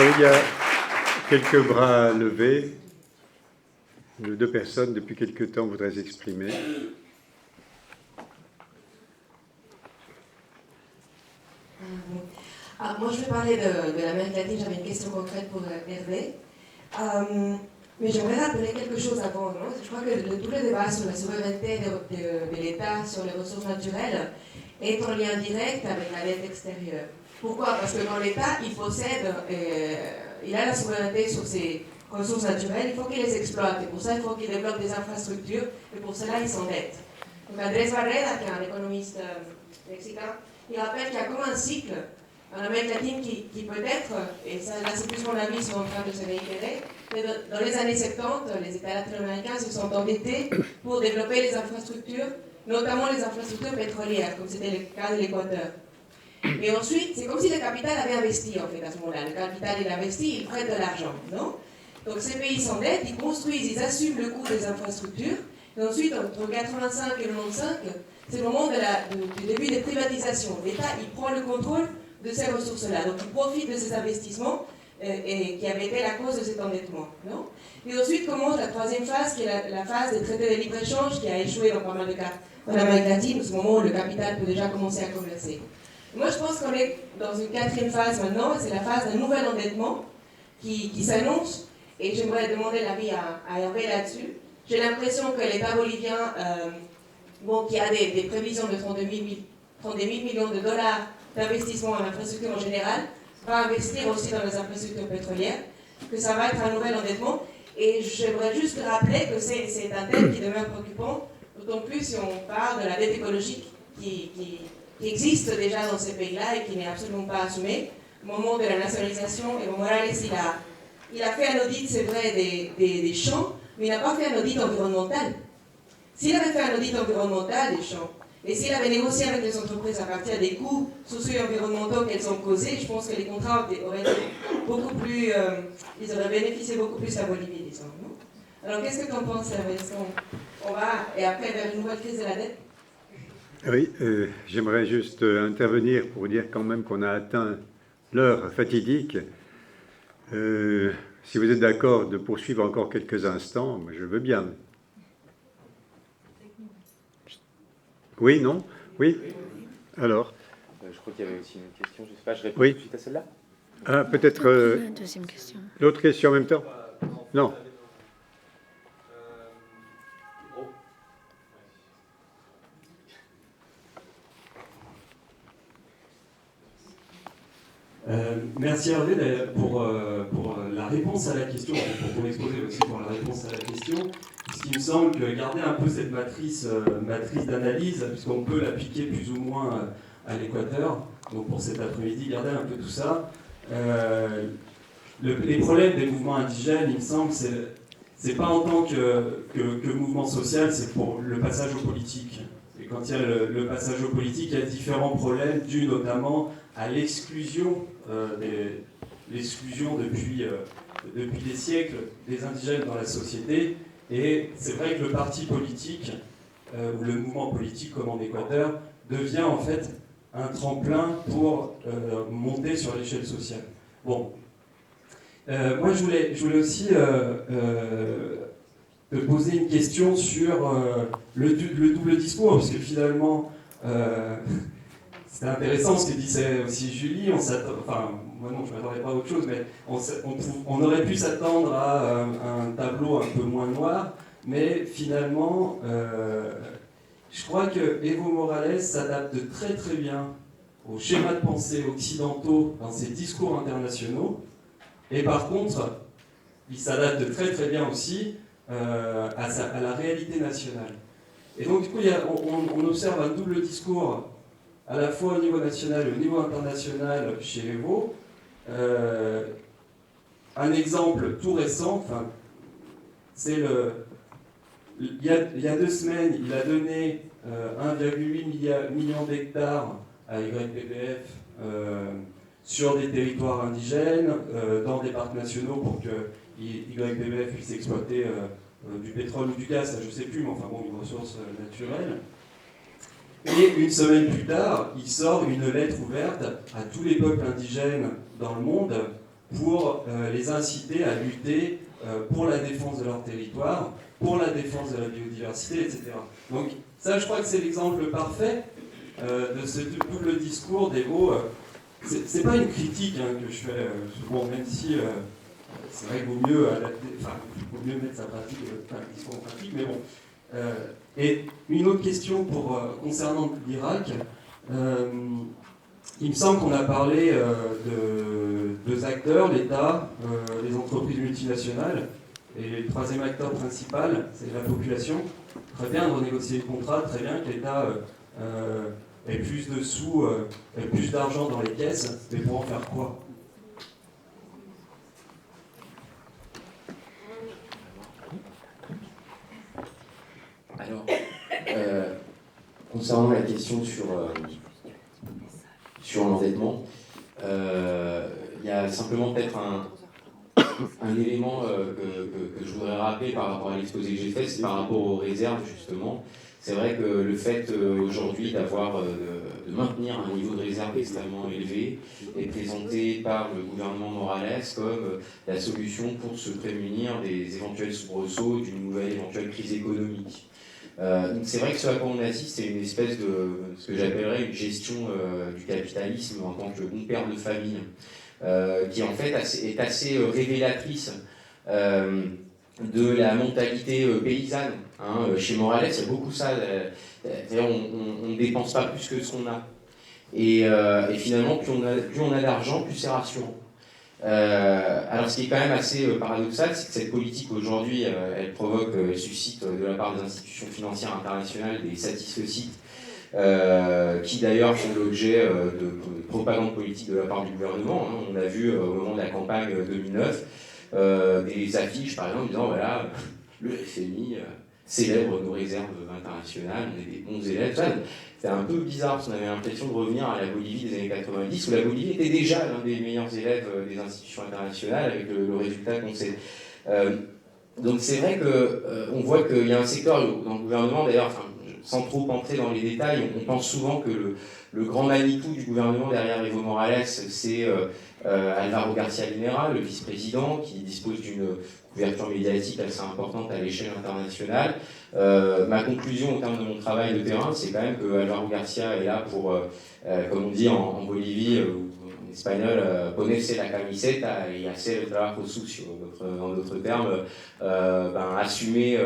Il y a quelques bras levés. Deux personnes, depuis quelque temps, voudraient s'exprimer. Moi, je vais parler de l'Amérique latine. J'avais une question concrète pour Hervé. Mais j'aimerais rappeler quelque chose avant. Non, je crois que tout le débat sur la souveraineté de l'État sur les ressources naturelles est en lien direct avec la dette extérieure. Pourquoi? Parce que quand l'État, il a la souveraineté sur ses ressources naturelles, il faut qu'il les exploite. Et pour ça, il faut qu'il développe des infrastructures. Et pour cela, il s'endette. Donc Andrés Barreda, qui est un économiste mexicain, il rappelle qu'il y a comme un cycle en Amérique latine qui peut-être, et ça, là c'est plus mon avis, ils sont en train de se réitérer, mais dans les années 70, les États latino-américains se sont endettés pour développer les infrastructures, notamment les infrastructures pétrolières, comme c'était le cas de l'Équateur. Et ensuite, c'est comme si le capital avait investi en fait à ce moment-là. Le capital il investit, il prête de l'argent, non? Donc ces pays s'endettent, ils construisent, ils assument le coût des infrastructures, et ensuite entre 85 et 95, c'est le moment du début des privatisations. L'État, il prend le contrôle de ces ressources-là. Donc, il profite de ces investissements et qui avaient été la cause de cet endettement. Non? Et ensuite commence la troisième phase, qui est la phase des traités de libre-échange, qui a échoué dans pas mal de cas en Amérique latine, ce moment où le capital peut déjà commencer à converser. Moi, je pense qu'on est dans une quatrième phase maintenant, c'est la phase d'un nouvel endettement qui s'annonce, et j'aimerais demander l'avis à Hervé là-dessus. J'ai l'impression que l'État bolivien, qui a des prévisions de 32 000 millions de dollars d'investissement en infrastructure en général, va investir aussi dans les infrastructures pétrolières, que ça va être un nouvel endettement. Et j'aimerais juste rappeler que c'est un thème qui demeure préoccupant, d'autant plus si on parle de la dette écologique qui existe déjà dans ces pays-là et qui n'est absolument pas assumée. Au moment de la nationalisation, Evo Morales, il a fait un audit, c'est vrai, des champs, mais il n'a pas fait un audit environnemental. S'il avait fait un audit environnemental des champs, et s'il avait négocié avec les entreprises à partir des coûts sociaux et environnementaux qu'elles ont causés, je pense que les contrats auraient été beaucoup plus... ils auraient bénéficié beaucoup plus à Bolivie, disons. Non? Alors, qu'est-ce que tu en penses, Hervé? On va, et après, vers une nouvelle crise de la dette? Oui, j'aimerais juste intervenir pour dire quand même qu'on a atteint l'heure fatidique. Si vous êtes d'accord de poursuivre encore quelques instants, moi je veux bien. Oui, non? Oui? Alors? Je crois qu'il y avait aussi une question, je ne sais pas, je réponds oui. Tout de suite à celle-là. Ah, peut-être... deuxième question. L'autre question en même temps? Non. Merci Hervé pour la réponse à la question, pour ton exposé aussi pour la réponse à la question. Puisqu'il me semble que garder un peu cette matrice d'analyse, puisqu'on peut l'appliquer plus ou moins à l'Équateur, donc pour cet après-midi, garder un peu tout ça. Les problèmes des mouvements indigènes, il me semble, c'est pas en tant que mouvement social, c'est pour le passage au politique. Et quand il y a le passage au politique, il y a différents problèmes dus notamment à l'exclusion depuis des siècles des indigènes dans la société. Et c'est vrai que le parti politique, ou le mouvement politique comme en Équateur, devient en fait un tremplin pour monter sur l'échelle sociale. Bon. Moi je voulais aussi te poser une question sur le double discours, parce que finalement, c'était intéressant ce que disait aussi Julie, moi non, je ne m'attendais pas à autre chose, mais on aurait pu s'attendre à un tableau un peu moins noir, mais finalement, je crois que Evo Morales s'adapte très très bien aux schémas de pensée occidentaux dans ses discours internationaux, et par contre, il s'adapte très très bien aussi à la réalité nationale. Et donc du coup, on observe un double discours à la fois au niveau national et au niveau international chez Evo. Un exemple tout récent, c'est il y a 2 semaines, il a donné 1,8 million d'hectares à YPBF sur des territoires indigènes, dans des parcs nationaux pour que YPBF puisse exploiter du pétrole ou du gaz, ça je ne sais plus, mais enfin bon, une ressource naturelle. Et une semaine plus tard, il sort une lettre ouverte à tous les peuples indigènes dans le monde pour les inciter à lutter pour la défense de leur territoire, pour la défense de la biodiversité, etc. Donc ça, je crois que c'est l'exemple parfait de ce double discours des mots. C'est pas une critique que je fais, bon, même si c'est vrai qu'il vaut mieux adapter, enfin, il vaut mieux mettre sa pratique, le discours en pratique, mais bon. Et une autre question concernant l'Irak. Il me semble qu'on a parlé de deux acteurs, l'État, les entreprises multinationales, et le troisième acteur principal, c'est la population. Très bien de renégocier le contrat, très bien que l'État ait plus de sous, ait plus d'argent dans les caisses, mais pour en faire quoi? Alors, concernant la question sur l'endettement, il y a simplement peut-être un élément que je voudrais rappeler par rapport à l'exposé que j'ai fait, c'est par rapport aux réserves, justement. C'est vrai que le fait aujourd'hui de maintenir un niveau de réserve extrêmement élevé est présenté par le gouvernement Morales comme la solution pour se prémunir des éventuels soubresauts d'une nouvelle éventuelle crise économique. C'est vrai que ce à quoi on assiste, c'est une espèce de ce que j'appellerais une gestion du capitalisme en tant que bon père de famille, qui en fait est assez révélatrice de la mentalité paysanne. Chez Morales, il y a beaucoup ça. On ne dépense pas plus que ce qu'on a. Et finalement, plus on a d'argent, plus c'est rassurant. Alors, ce qui est quand même assez paradoxal, c'est que cette politique aujourd'hui, elle suscite de la part des institutions financières internationales des satisfecits qui d'ailleurs font l'objet de propagande politique de la part du gouvernement. On a vu au moment de la campagne 2009 des affiches, par exemple, disant voilà, le FMI célèbre nos réserves internationales, on est des bons élèves. C'était un peu bizarre parce qu'on avait l'impression de revenir à la Bolivie des années 90, où la Bolivie était déjà l'un des meilleurs élèves des institutions internationales, avec le résultat qu'on sait. Donc c'est vrai qu'on voit qu'il y a un secteur dans le gouvernement, d'ailleurs, sans trop entrer dans les détails, on pense souvent que le grand Manitou du gouvernement derrière Evo Morales, c'est Álvaro García Linera, le vice-président, qui dispose d'une couverture médiatique assez importante à l'échelle internationale. Ma conclusion au terme de mon travail de terrain, c'est quand même que Álvaro García est là pour, comme on dit en Bolivie, en espagnol, ponerse la camiseta y hacer el trabajo sucio, en d'autres termes, assumer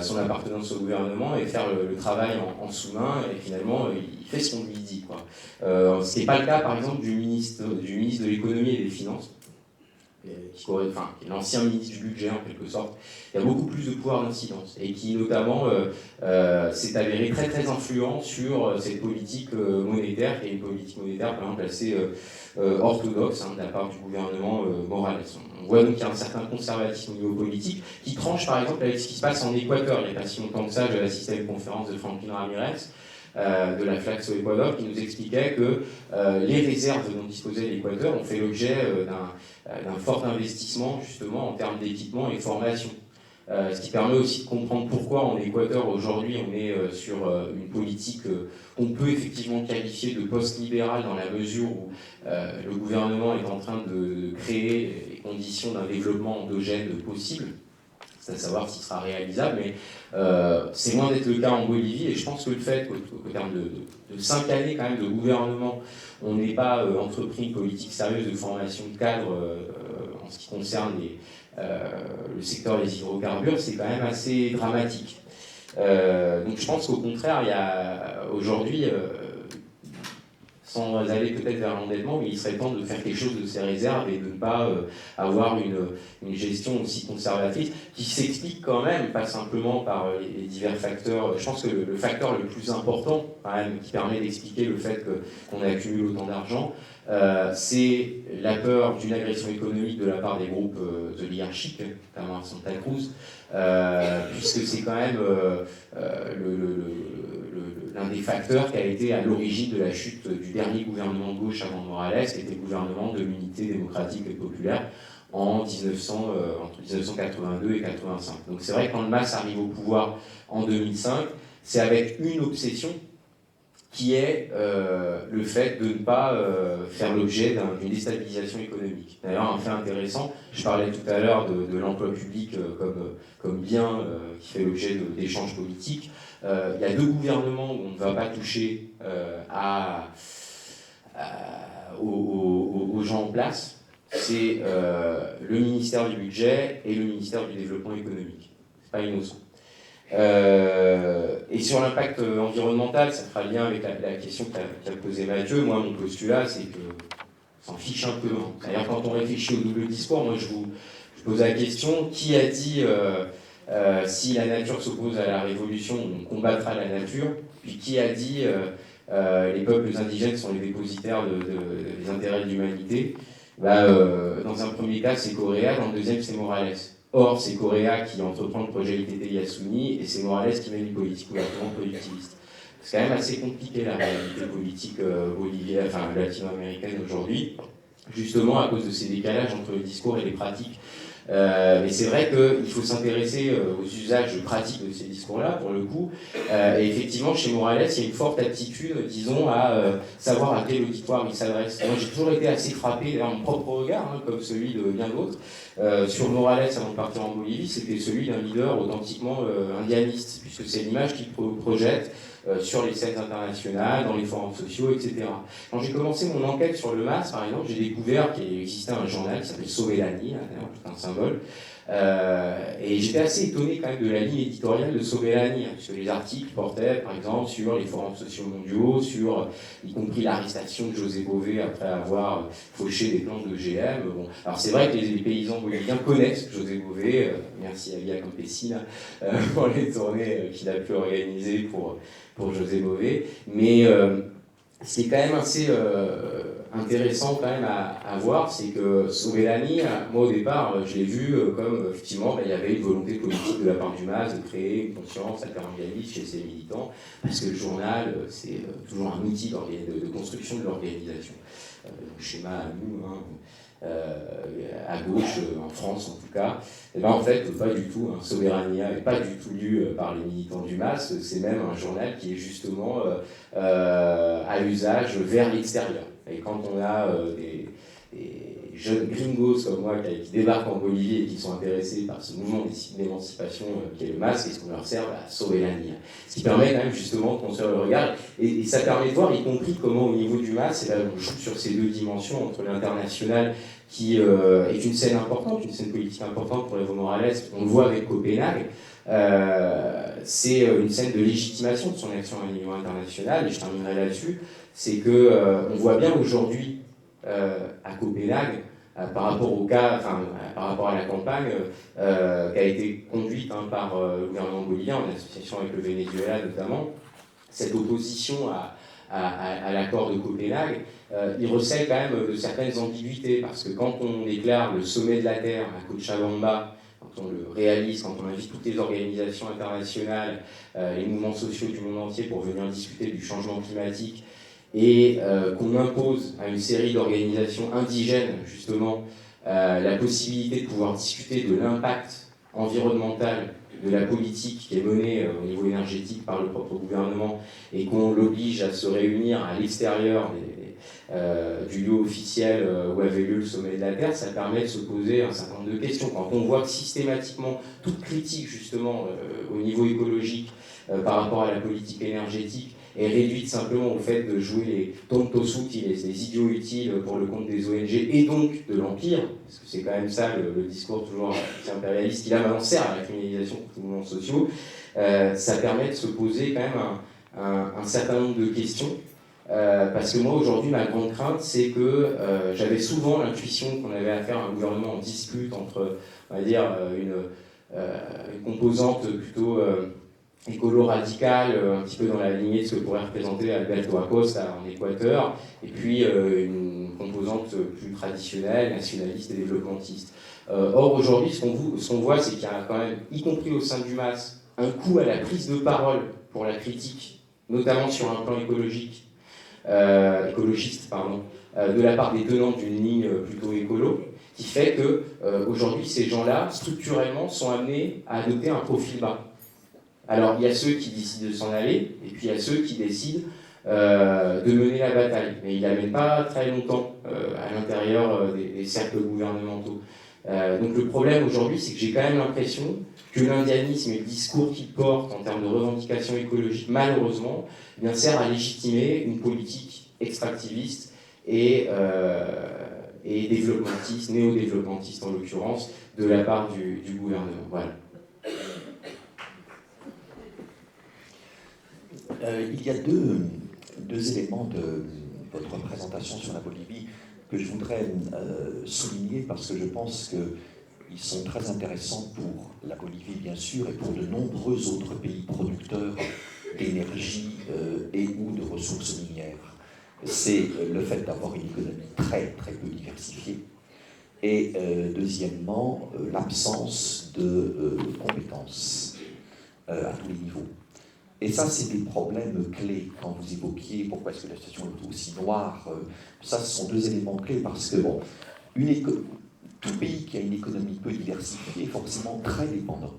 son appartenance au gouvernement et faire le travail en sous-main, et finalement il fait ce qu'on lui dit, quoi. Ce n'est pas le cas par exemple du ministre de l'économie et des finances, qui est l'ancien ministre du budget en quelque sorte. Il y a beaucoup plus de pouvoir d'incidence et qui notamment s'est avéré très très influent sur cette politique monétaire, qui est une politique monétaire par exemple assez orthodoxe de la part du gouvernement Morales. On voit donc qu'il y a un certain conservatisme au niveau politique qui tranche par exemple avec ce qui se passe en Équateur. Il n'y a pas si longtemps que ça, j'avais assisté à une conférence de Franklin Ramirez de la Flaxo Ecuador, qui nous expliquait que les réserves dont disposait l'Équateur ont fait l'objet d'un fort investissement justement en termes d'équipement et de formation. Ce qui permet aussi de comprendre pourquoi en Équateur aujourd'hui on est sur une politique qu'on peut effectivement qualifier de post-libérale, dans la mesure où le gouvernement est en train de créer les conditions d'un développement endogène possible. C'est à savoir s'il sera réalisable, mais c'est loin d'être le cas en Bolivie, et je pense que le fait qu'au terme de 5 années quand même de gouvernement, on n'ait pas entrepris une politique sérieuse de formation de cadres en ce qui concerne le secteur des hydrocarbures, c'est quand même assez dramatique. Donc je pense qu'au contraire, il y a aujourd'hui, sans aller peut-être vers l'endettement, mais il serait temps de faire quelque chose de ces réserves et de ne pas avoir une gestion aussi conservatrice, qui s'explique quand même, pas simplement par les divers facteurs. Je pense que le facteur le plus important, quand même, qui permet d'expliquer le fait qu'on accumule autant d'argent, c'est la peur d'une agression économique de la part des groupes oligarchiques, notamment à Santa Cruz, puisque c'est quand même l'un des facteurs qui a été à l'origine de la chute du dernier gouvernement de gauche avant Morales, qui était le gouvernement de l'Unité démocratique et populaire entre 1982 et 1985. Donc c'est vrai que quand le MAS arrive au pouvoir en 2005, c'est avec une obsession, qui est le fait de ne pas faire l'objet d'une déstabilisation économique. D'ailleurs, un fait intéressant, je parlais tout à l'heure de l'emploi public comme bien qui fait l'objet d'échanges politiques. Il y a 2 gouvernements où on ne va pas toucher aux gens en place. C'est le ministère du Budget et le ministère du Développement économique. C'est pas innocent. Et sur l'impact environnemental, ça fera lien avec la question qu'a posée Mathieu. Moi, mon postulat, c'est que s'en fiche un peu. D'ailleurs, quand on réfléchit au double discours, moi, je pose la question, qui a dit si la nature s'oppose à la révolution, on combattra la nature? Puis qui a dit les peuples indigènes sont les dépositaires des intérêts de l'humanité? Dans un premier cas, c'est Correa, dans le deuxième, c'est Morales. Or, c'est Correa qui entreprend le projet ITT Yasuni, et c'est Morales qui mène une politique ouvertement productiviste. C'est quand même assez compliqué la réalité politique latino-américaine aujourd'hui, justement à cause de ces décalages entre le discours et les pratiques. Mais c'est vrai qu'il faut s'intéresser aux usages pratiques de ces discours-là, pour le coup. Et effectivement, chez Morales, il y a une forte aptitude, disons, à savoir à quel auditoire il s'adresse. Moi, j'ai toujours été assez frappé, dans mon propre regard, comme celui de bien d'autres, sur Morales avant de partir en Bolivie, c'était celui d'un leader authentiquement indianiste, puisque c'est l'image qu'il projette sur les scènes internationales, dans les forums sociaux, etc. Quand j'ai commencé mon enquête sur le MAS, par exemple, j'ai découvert qu'il existait un journal qui s'appelle Sobelani, c'est un symbole, et j'étais assez étonné quand même de la ligne éditoriale de Sobelani, puisque les articles portaient, par exemple, sur les forums sociaux mondiaux, sur, y compris l'arrestation de José Bové après avoir fauché des plantes de GM. Bon. Alors c'est vrai que les paysans boliviens connaissent José Bové, merci à Via Campesina pour les tournées qu'il a pu organiser pour José Bové, mais ce qui est quand même assez intéressant quand même à voir, c'est que Sobelani, moi au départ, je l'ai vu comme effectivement il y avait une volonté politique de la part du MAS de créer une conscience altermondialiste chez ses militants, parce que le journal, c'est toujours un outil de construction de l'organisation. Le schéma à nous, à gauche, en France en tout cas, et ben en fait, pas du tout. Soberania n'est pas du tout lu par les militants du MAS, c'est même un journal qui est justement à usage vers l'extérieur. Et quand on a des jeunes gringos comme moi qui débarquent en Bolivie et qui sont intéressés par ce mouvement d'émancipation qui est le MAS, qu'est-ce qu'on leur sert? Soberania. Ce qui permet quand même justement de construire le regard. Et ça permet de voir, y compris comment au niveau du MAS, on joue sur ces 2 dimensions, entre l'international qui est une scène importante, une scène politique importante pour Evo Morales, on le voit avec Copenhague, c'est une scène de légitimation de son action à niveau international, et je terminerai là-dessus, c'est qu'on voit bien aujourd'hui à Copenhague, par rapport au cas, par rapport à la campagne qui a été conduite par le gouvernement bolivien, en association avec le Venezuela notamment, cette opposition à l'accord de Copenhague, il recèle quand même de certaines ambiguïtés, parce que quand on déclare le sommet de la Terre à Cochabamba, quand on le réalise, quand on invite toutes les organisations internationales, les mouvements sociaux du monde entier pour venir discuter du changement climatique, et qu'on impose à une série d'organisations indigènes, justement, la possibilité de pouvoir discuter de l'impact environnemental de la politique qui est menée au niveau énergétique par le propre gouvernement, et qu'on l'oblige à se réunir à l'extérieur du lieu officiel où avait lieu le sommet de la Terre, ça permet de se poser un certain nombre de questions. Quand on voit que systématiquement toute critique justement au niveau écologique par rapport à la politique énergétique est réduite simplement au fait de jouer les tontos utiles, les idiots utiles pour le compte des ONG et donc de l'Empire, parce que c'est quand même ça le discours toujours impérialiste qui là maintenant sert à la criminalisation des mouvements sociaux, ça permet de se poser quand même un certain nombre de questions. Parce que moi aujourd'hui ma grande crainte c'est que j'avais souvent l'intuition qu'on avait affaire à un gouvernement en dispute entre, on va dire, une composante plutôt écolo-radicale, un petit peu dans la lignée de ce que pourrait représenter Alberto Acosta en Équateur, et puis une composante plus traditionnelle, nationaliste et développementiste. Or aujourd'hui ce qu'on voit c'est qu'il y a quand même, y compris au sein du MAS, un coup à la prise de parole pour la critique, notamment sur un plan écologiste, de la part des tenants d'une ligne plutôt écolo, qui fait que aujourd'hui ces gens-là, structurellement, sont amenés à adopter un profil bas. Alors il y a ceux qui décident de s'en aller, et puis il y a ceux qui décident de mener la bataille. Mais il la mène pas très longtemps à l'intérieur des cercles gouvernementaux. Donc le problème aujourd'hui, c'est que j'ai quand même l'impression que l'indianisme et le discours qu'il porte en termes de revendications écologiques, malheureusement, eh bien, sert à légitimer une politique extractiviste et développementiste, néo-développementiste en l'occurrence, de la part du gouvernement. Voilà. Il y a deux éléments de votre présentation sur la Bolivie que je voudrais souligner parce que je pense qu'ils sont très intéressants pour la Bolivie, bien sûr, et pour de nombreux autres pays producteurs d'énergie et ou de ressources minières. C'est le fait d'avoir une économie très, très peu diversifiée. Et deuxièmement, l'absence de compétences à tous les niveaux. Et ça, c'est des problèmes clés quand vous évoquiez pourquoi est-ce que la situation est aussi noire. Ça, ce sont deux éléments clés parce que, bon, tout pays qui a une économie peu diversifiée est forcément très dépendant.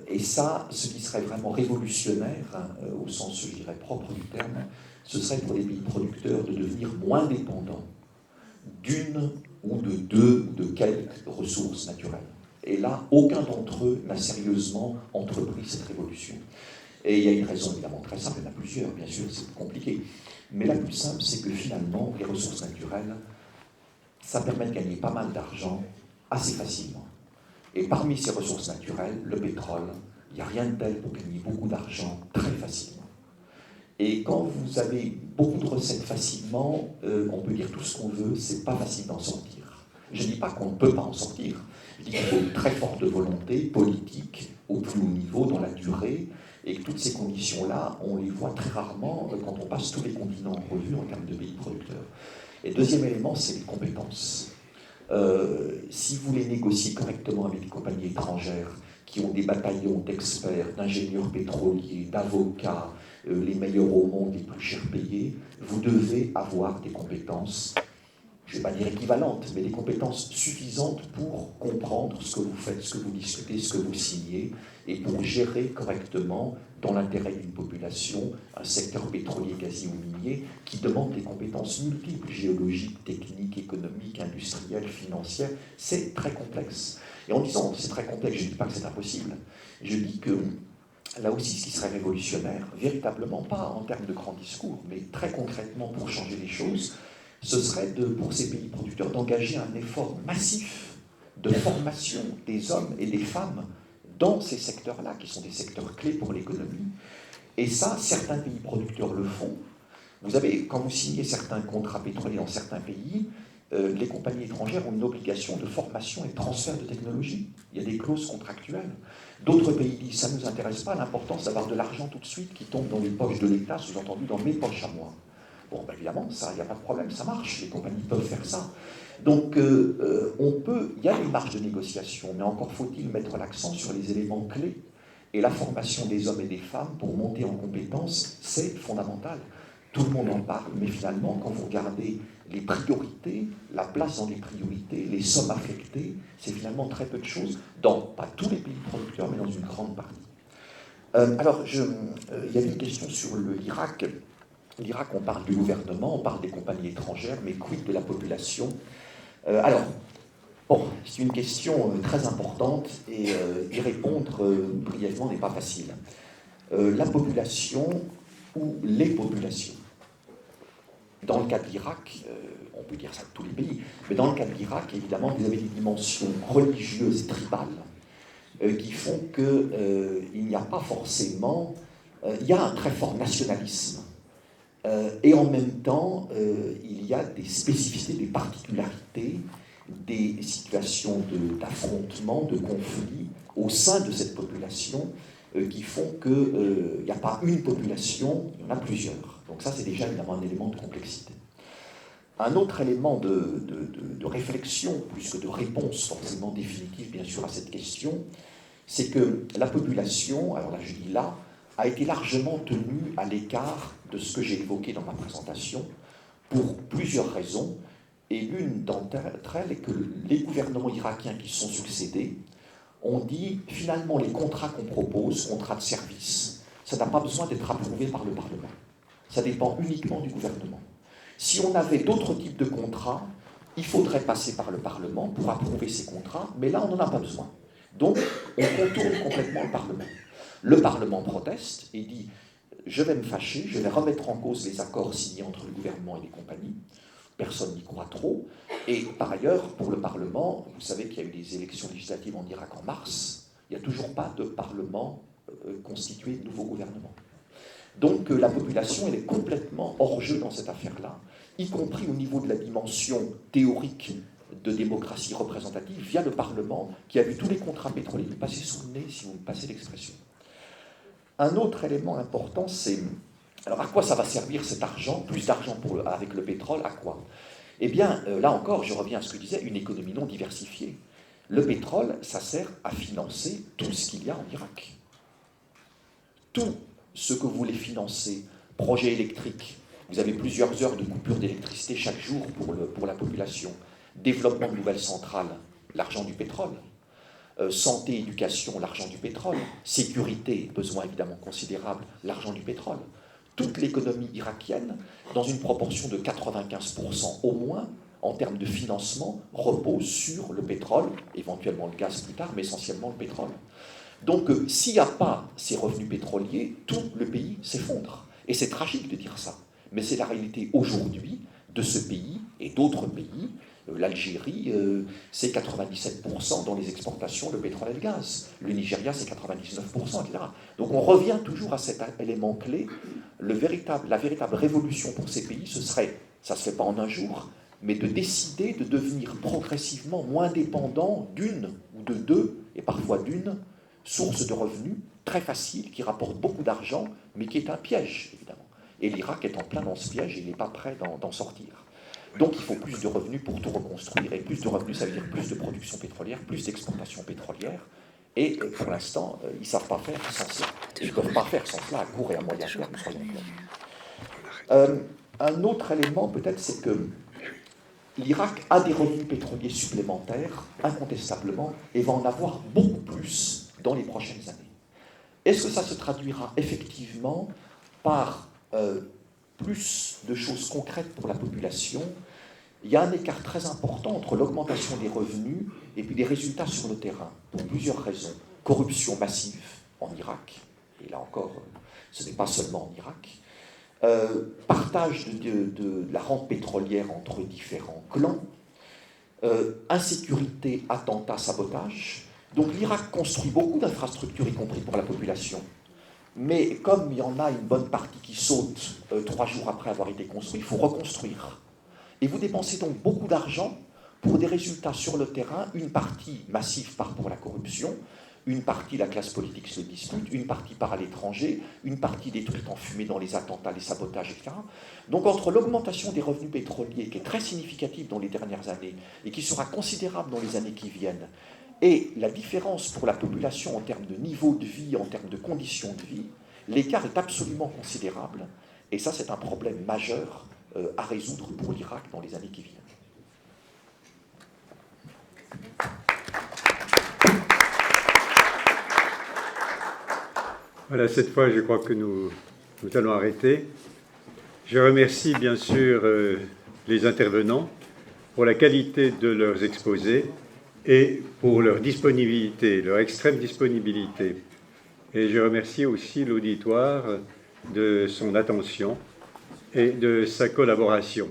Et ça, ce qui serait vraiment révolutionnaire, au sens, je dirais, propre du terme, ce serait pour les pays producteurs de devenir moins dépendants d'une ou de deux ou de quelques ressources naturelles. Et là, aucun d'entre eux n'a sérieusement entrepris cette révolution. Et il y a une raison évidemment très simple, il y en a plusieurs, bien sûr, c'est compliqué. Mais la plus simple, c'est que finalement, les ressources naturelles, ça permet de gagner pas mal d'argent assez facilement. Et parmi ces ressources naturelles, le pétrole, il n'y a rien de tel pour gagner beaucoup d'argent très facilement. Et quand vous avez beaucoup de recettes facilement, on peut dire tout ce qu'on veut, c'est pas facile d'en sortir. Je ne dis pas qu'on ne peut pas en sortir. Je dis qu'il faut une très forte volonté politique au plus haut niveau, dans la durée, et que toutes ces conditions-là, on les voit très rarement quand on passe tous les continents en revue en termes de pays producteurs. Et deuxième élément, c'est les compétences. Si vous les négociez correctement avec des compagnies étrangères qui ont des bataillons d'experts, d'ingénieurs pétroliers, d'avocats, les meilleurs au monde, les plus chers payés, vous devez avoir des compétences, je ne vais pas dire équivalentes, mais des compétences suffisantes pour comprendre ce que vous faites, ce que vous discutez, ce que vous signez, et pour gérer correctement, dans l'intérêt d'une population, un secteur pétrolier, gazier ou minier, qui demande des compétences multiples, géologiques, techniques, économiques, industrielles, financières. C'est très complexe. Et en disant c'est très complexe, je ne dis pas que c'est impossible. Je dis que là aussi, ce qui serait révolutionnaire, véritablement pas en termes de grands discours, mais très concrètement pour changer les choses, ce serait pour ces pays producteurs d'engager un effort massif de formation des hommes et des femmes dans ces secteurs-là, qui sont des secteurs clés pour l'économie. Et ça, certains pays producteurs le font. Vous avez, quand vous signez certains contrats pétroliers dans certains pays, les compagnies étrangères ont une obligation de formation et de transfert de technologie. Il y a des clauses contractuelles. D'autres pays disent, ça ne nous intéresse pas, l'important c'est d'avoir de l'argent tout de suite qui tombe dans les poches de l'État, sous-entendu dans mes poches à moi. Bon, ben évidemment, ça, il n'y a pas de problème, ça marche, les compagnies peuvent faire ça. Donc, il y a des marges de négociation, mais encore faut-il mettre l'accent sur les éléments clés. Et la formation des hommes et des femmes pour monter en compétences, c'est fondamental. Tout le monde en parle, mais finalement, quand vous regardez les priorités, la place dans les priorités, les sommes affectées, c'est finalement très peu de choses, dans pas tous les pays producteurs, mais dans une grande partie. Il y avait une question sur l'Irak. L'Irak, on parle du gouvernement, on parle des compagnies étrangères, mais quid de la population ? C'est une question très importante et y répondre brièvement n'est pas facile. La population ou les populations. Dans le cas de l'Irak, on peut dire ça de tous les pays, mais dans le cas de l'Irak, évidemment, vous avez des dimensions religieuses et tribales qui font qu'il n'y a pas forcément... il y a un très fort nationalisme. Et en même temps, il y a des spécificités, des particularités, des situations d'affrontement, de conflit au sein de cette population qui font qu'il n'y a pas une population, il y en a plusieurs. Donc ça, c'est déjà évidemment un élément de complexité. Un autre élément de réflexion, plus que de réponse forcément définitive, bien sûr, à cette question, c'est que la population, alors là, je dis là, a été largement tenue à l'écart de ce que j'ai évoqué dans ma présentation, pour plusieurs raisons. Et l'une d'entre elles est que les gouvernements irakiens qui sont succédés ont dit, finalement, les contrats qu'on propose, contrats de service, ça n'a pas besoin d'être approuvé par le Parlement. Ça dépend uniquement du gouvernement. Si on avait d'autres types de contrats, il faudrait passer par le Parlement pour approuver ces contrats, mais là, on n'en a pas besoin. Donc, on contourne complètement le Parlement. Le Parlement proteste et dit « je vais me fâcher, je vais remettre en cause les accords signés entre le gouvernement et les compagnies ». Personne n'y croit trop. Et par ailleurs, pour le Parlement, vous savez qu'il y a eu des élections législatives en Irak en mars, il n'y a toujours pas de Parlement constitué de nouveau gouvernement. Donc la population, elle est complètement hors jeu dans cette affaire-là, y compris au niveau de la dimension théorique de démocratie représentative via le Parlement, qui a vu tous les contrats pétroliers passer sous le nez, si vous me passez l'expression. Un autre élément important, c'est... Alors à quoi ça va servir cet argent, plus d'argent avec le pétrole, à quoi? Eh bien, là encore, je reviens à ce que je disais, une économie non diversifiée. Le pétrole, ça sert à financer tout ce qu'il y a en Irak. Tout ce que vous voulez financer, projet électrique, vous avez plusieurs heures de coupure d'électricité chaque jour pour la population, développement de nouvelles centrales, l'argent du pétrole, santé, éducation, l'argent du pétrole, sécurité, besoin évidemment considérable, l'argent du pétrole. Toute l'économie irakienne, dans une proportion de 95% au moins, en termes de financement, repose sur le pétrole, éventuellement le gaz plus tard, mais essentiellement le pétrole. Donc, s'il n'y a pas ces revenus pétroliers, tout le pays s'effondre. Et c'est tragique de dire ça, mais c'est la réalité aujourd'hui de ce pays et d'autres pays. L'Algérie, c'est 97% dans les exportations, le pétrole et le gaz. Le Nigeria, c'est 99%, etc. Donc on revient toujours à cet élément clé. La véritable révolution pour ces pays, ce serait, ça ne se fait pas en un jour, mais de décider de devenir progressivement moins dépendant d'une ou de deux, et parfois d'une, source de revenus très facile, qui rapporte beaucoup d'argent, mais qui est un piège, évidemment. Et l'Irak est en plein dans ce piège, et il n'est pas prêt d'en sortir. Donc il faut plus de revenus pour tout reconstruire. Et plus de revenus, ça veut dire plus de production pétrolière, plus d'exportation pétrolière. Et pour l'instant, ils ne savent pas faire sans ça. Ils ne peuvent pas faire sans cela à court et à moyen terme, soyons clairs. Un autre élément, peut-être, c'est que l'Irak a des revenus pétroliers supplémentaires, incontestablement, et va en avoir beaucoup plus dans les prochaines années. Est-ce que ça se traduira effectivement par plus de choses concrètes pour la population? Il y a un écart très important entre l'augmentation des revenus et puis des résultats sur le terrain, pour plusieurs raisons. Corruption massive en Irak, et là encore, ce n'est pas seulement en Irak. Partage de la rente pétrolière entre différents clans, insécurité, attentats, sabotage. Donc l'Irak construit beaucoup d'infrastructures, y compris pour la population. Mais comme il y en a une bonne partie qui saute 3 jours après avoir été construit, il faut reconstruire. Et vous dépensez donc beaucoup d'argent pour des résultats sur le terrain, une partie massive part pour la corruption, une partie la classe politique se dispute, une partie part à l'étranger, une partie détruite en fumée dans les attentats, les sabotages, etc. Donc entre l'augmentation des revenus pétroliers, qui est très significative dans les dernières années, et qui sera considérable dans les années qui viennent, et la différence pour la population en termes de niveau de vie, en termes de conditions de vie, l'écart est absolument considérable. Et ça, c'est un problème majeur à résoudre pour l'Irak dans les années qui viennent. Voilà, cette fois, je crois que nous allons arrêter. Je remercie bien sûr les intervenants pour la qualité de leurs exposés et pour leur disponibilité, leur extrême disponibilité. Et je remercie aussi l'auditoire de son attention et de sa collaboration.